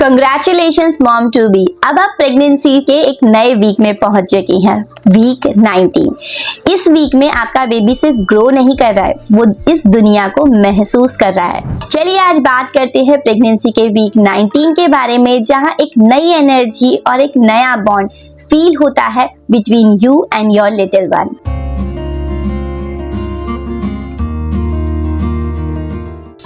Congratulations mom to be. अब आप pregnancy के एक नए वीक में पहुंच चुकी हैं, वीक 19। इस वीक में आपका बेबी सिर्फ ग्रो नहीं कर रहा है, वो इस दुनिया को महसूस कर रहा है। चलिए आज बात करते हैं प्रेगनेंसी के वीक 19 के बारे में, जहां एक नई एनर्जी और एक नया बॉन्ड फील होता है between you and your little one.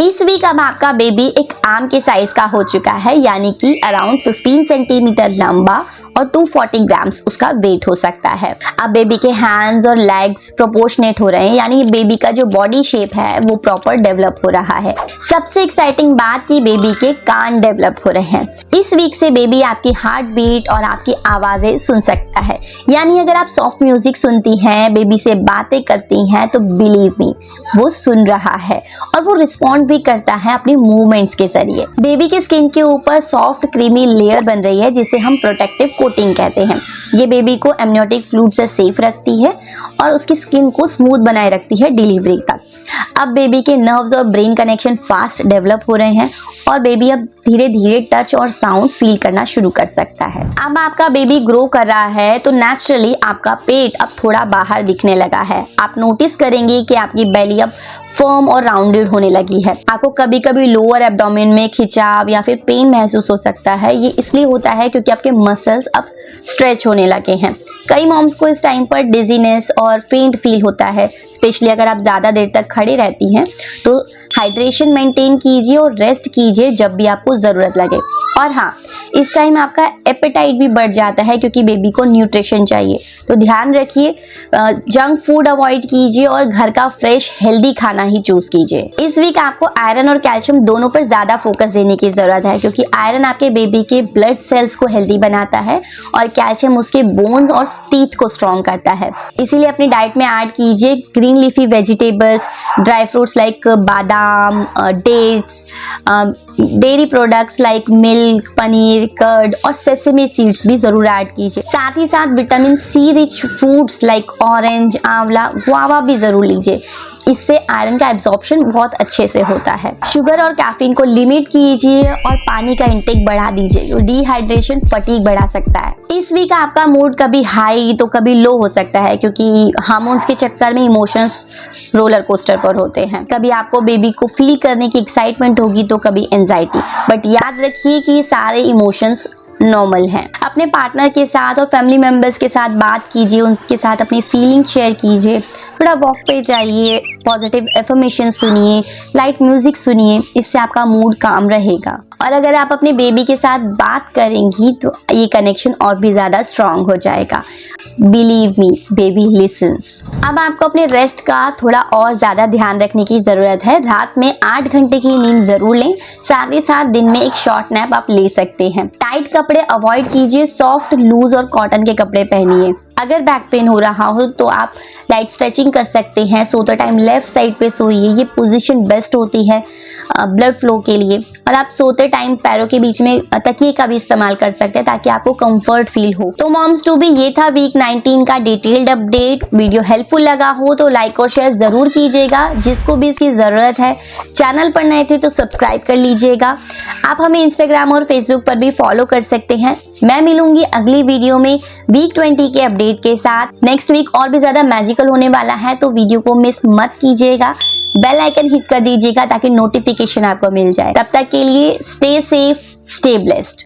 इस वीक अब आपका बेबी एक आम के साइज का हो चुका है, यानी कि अराउंड 15 सेंटीमीटर लंबा और 240 ग्राम्स उसका वेट हो सकता है। अब बेबी के हैंड्स और लेग्स प्रोपोर्शनेट हो रहे हैं, यानी बेबी का जो बॉडी शेप है वो प्रॉपर डेवलप हो रहा है। सबसे एक्साइटिंग बात कि बेबी के कान डेवलप हो रहे हैं। इस वीक से बेबी आपकी हार्ट बीट और आपकी आवाजें सुन सकता है, यानी अगर आप सॉफ्ट म्यूजिक सुनती हैं, बेबी से बातें करती हैं, तो बिलीव मी वो सुन रहा है और वो रिस्पॉन्ड भी करता है अपने मूवमेंट्स के जरिए। बेबी के स्किन के ऊपर सॉफ्ट क्रीमी लेयर बन रही है, जिसे हम प्रोटेक्टिव कोटिंग कहते हैं। ये बेबी को एमनियोटिक फ्लूइड से सेफ रखती है और उसकी स्किन को स्मूथ बनाए रखती है डिलीवरी तक। अब बेबी के नर्व्स और ब्रेन कनेक्शन फास्ट डेवलप हो रहे हैं और बेबी अब धीरे धीरे टच और साउंड फील करना शुरू कर सकता है। अब आपका बेबी ग्रो कर रहा है तो नेचुरली आपका पेट अब थोड़ा बाहर दिखने लगा है। आप नोटिस करेंगे कि आपकी बेली अब फर्म और राउंडेड होने लगी है। आपको कभी कभी लोअर एब्डोमेन में खिंचाव या फिर पेन महसूस हो सकता है। ये इसलिए होता है क्योंकि आपके मसल्स अब स्ट्रेच होने लगे हैं। कई मॉम्स को इस टाइम पर डिजीनेस और फेंट फील होता है, स्पेशली अगर आप ज़्यादा देर तक खड़े रहती हैं। तो हाइड्रेशन मेंटेन कीजिए और रेस्ट कीजिए जब भी आपको ज़रूरत लगे। और हाँ, इस टाइम आपका एपेटाइट भी बढ़ जाता है क्योंकि बेबी को न्यूट्रिशन चाहिए। तो ध्यान रखिए, जंक फूड अवॉइड कीजिए और घर का फ्रेश हेल्दी खाना ही चूज कीजिए। इस वीक आपको आयरन और कैल्शियम दोनों पर ज़्यादा फोकस देने की ज़रूरत है, क्योंकि आयरन आपके बेबी के ब्लड सेल्स को हेल्दी बनाता है और कैल्शियम उसके बोन्स और टीथ को स्ट्रॉन्ग करता है। इसीलिए अपनी डाइट में ऐड कीजिए green leafy vegetables, dry fruits like बादाम, dates, dairy products like milk, paneer, curd और सेसेमी सीड्स भी जरूर ऐड कीजिए। साथ ही साथ vitamin C rich foods like orange, आंवला, गुआवा भी जरूर लीजिए। इससे आयरन का एब्जॉर्प्शन बहुत अच्छे से होता है। शुगर और कैफीन को लिमिट कीजिए और पानी का इंटेक बढ़ा दीजिए। डिहाइड्रेशन फटीग बढ़ा सकता है। इस वीक आपका मूड कभी हाई तो कभी लो हो सकता है, क्योंकि हार्मोन्स के चक्कर में इमोशंस रोलर कोस्टर पर होते हैं। कभी आपको बेबी को फील करने की एक्साइटमेंट होगी तो कभी एंजाइटी। बट याद रखिए कि ये सारे इमोशंस नॉर्मल है। अपने पार्टनर के साथ और फैमिली मेंबर्स के साथ बात कीजिए, उनके साथ अपनी फीलिंग शेयर कीजिए। थोड़ा वॉक पे जाइए, पॉजिटिव एफर्मेशन सुनिए, लाइट म्यूजिक सुनिए, इससे आपका मूड काम रहेगा। और अगर आप अपने बेबी के साथ बात करेंगी तो ये कनेक्शन और भी ज़्यादा स्ट्रांग हो जाएगा। Believe me, baby lessons. अब आपको अपने रेस्ट का थोड़ा और ज़्यादा ध्यान रखने की ज़रूरत है। रात में 8 घंटे की नींद ज़रूर लें। साथ ही साथ दिन में एक शॉर्ट नैप आप ले सकते हैं। टाइट कपड़े अवॉइड कीजिए, सॉफ्ट, लूज और कॉटन के कपड़े पहनिए। अगर बैक पेन हो रहा हो तो आप लाइट स्ट्रेचिंग कर सकते हैं। सोते टाइम लेफ्ट साइड पे सोइए, ये पोजीशन बेस्ट होती है ब्लड फ्लो के लिए। और आप सोते टाइम पैरों के बीच में तकिए का भी इस्तेमाल कर सकते हैं ताकि आपको कंफर्ट फील हो। तो मॉम्स टू बी, ये था वीक 19 का डिटेल्ड अपडेट। वीडियो हेल्पफुल लगा हो तो लाइक और शेयर जरूर कीजिएगा, जिसको भी इसकी ज़रूरत है। चैनल पर नए थे तो सब्सक्राइब कर लीजिएगा। आप हमें इंस्टाग्राम और फेसबुक पर भी फॉलो कर सकते हैं। मैं मिलूंगी अगली वीडियो में वीक 20 के अपडेट के साथ। नेक्स्ट वीक और भी ज़्यादा मैजिकल होने वाला है, तो वीडियो को मिस मत कीजिएगा। बेल आइकन हिट कर दीजिएगा ताकि नोटिफिकेशन आपको मिल जाए। तब तक के लिए स्टे सेफ, स्टे ब्लेस्ड।